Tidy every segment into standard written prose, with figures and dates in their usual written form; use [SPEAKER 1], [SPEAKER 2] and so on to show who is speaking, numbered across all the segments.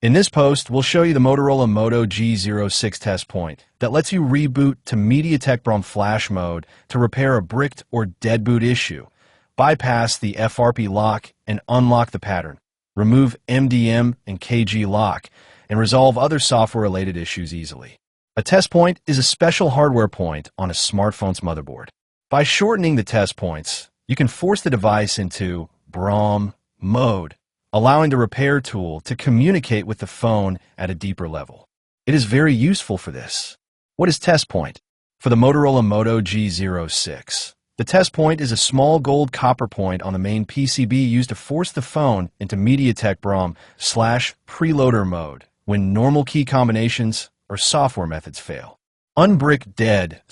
[SPEAKER 1] In this post, we'll show you the Motorola Moto G06 test point that lets you reboot to MediaTek BROM Flash mode to repair a bricked or dead boot issue, bypass the FRP lock and unlock the pattern, remove MDM and KG Lock, and resolve other software-related issues easily. A test point is a special hardware point on a smartphone's motherboard. By shortening the test points, you can force the device into BROM mode, allowing the repair tool to communicate with the phone at a deeper level. It is very useful for this. What is test point? For the Motorola Moto G06, the test point is a small gold copper point on the main PCB used to force the phone into MediaTek BROM Flash preloader mode when normal key combinations or software methods fail. Unbrick dead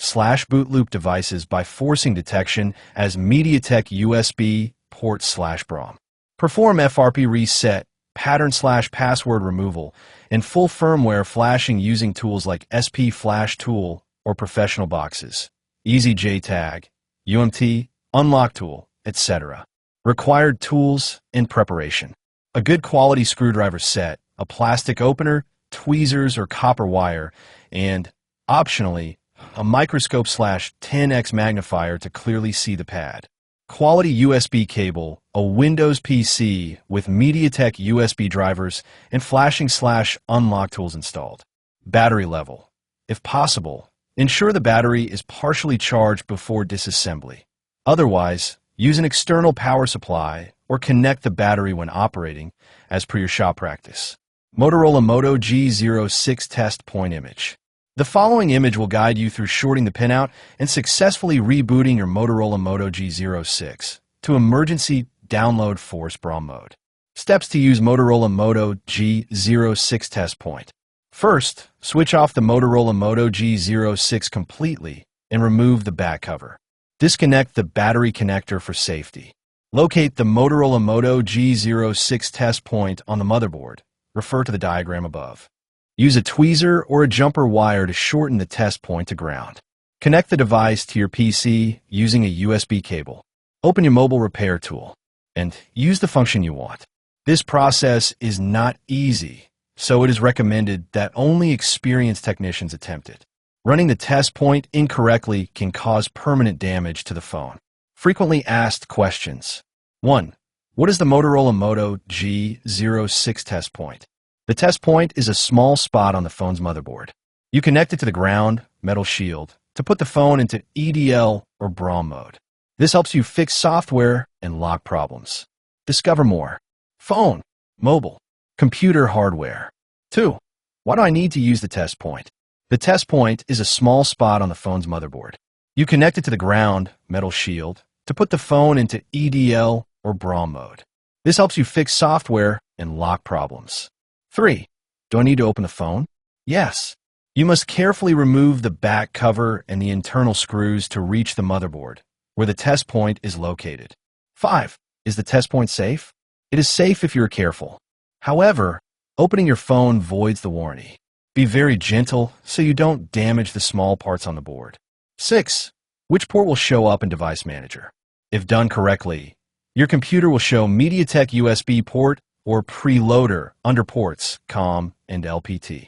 [SPEAKER 1] / boot loop devices by forcing detection as MediaTek USB port / BROM. Perform FRP reset, pattern / password removal, and full firmware flashing using tools like SP Flash Tool or professional boxes, Easy JTAG, UMT, Unlock Tool, etc. Required tools and preparation. A good quality screwdriver set, a plastic opener, tweezers or copper wire, and, optionally, a microscope / 10x magnifier to clearly see the pad. Quality USB cable, a Windows PC with MediaTek USB drivers, and flashing / unlock tools installed. Battery level. If possible, ensure the battery is partially charged before disassembly. Otherwise, use an external power supply or connect the battery when operating, as per your shop practice. Motorola Moto G06 test point image. The following image will guide you through shorting the pinout and successfully rebooting your Motorola Moto G06 to emergency download force BROM mode. Steps to use Motorola Moto G06 test point. First, switch off the Motorola Moto G06 completely and remove the back cover. Disconnect the battery connector for safety. Locate the Motorola Moto G06 test point on the motherboard. Refer to the diagram above. Use a tweezer or a jumper wire to shorten the test point to ground. Connect the device to your PC using a USB cable. Open your mobile repair tool and use the function you want. This process is not easy, so it is recommended that only experienced technicians attempt it. Running the test point incorrectly can cause permanent damage to the phone. Frequently asked questions. 1. What is the Motorola Moto G06 test point? The test point is a small spot on the phone's motherboard. You connect it to the ground, metal shield, to put the phone into EDL or BROM mode. This helps you fix software and lock problems. Discover more. Phone, mobile, computer hardware. 2. Why do I need to use the test point? The test point is a small spot on the phone's motherboard. You connect it to the ground, metal shield, to put the phone into EDL or BROM mode. This helps you fix software and lock problems. 3. Do I need to open the phone? Yes. You must carefully remove the back cover and the internal screws to reach the motherboard, where the test point is located. 5. Is the test point safe? It is safe if you're careful. However, opening your phone voids the warranty. Be very gentle so you don't damage the small parts on the board. 6. Which port will show up in Device Manager? If done correctly, your computer will show MediaTek USB port or preloader under ports COM and LPT.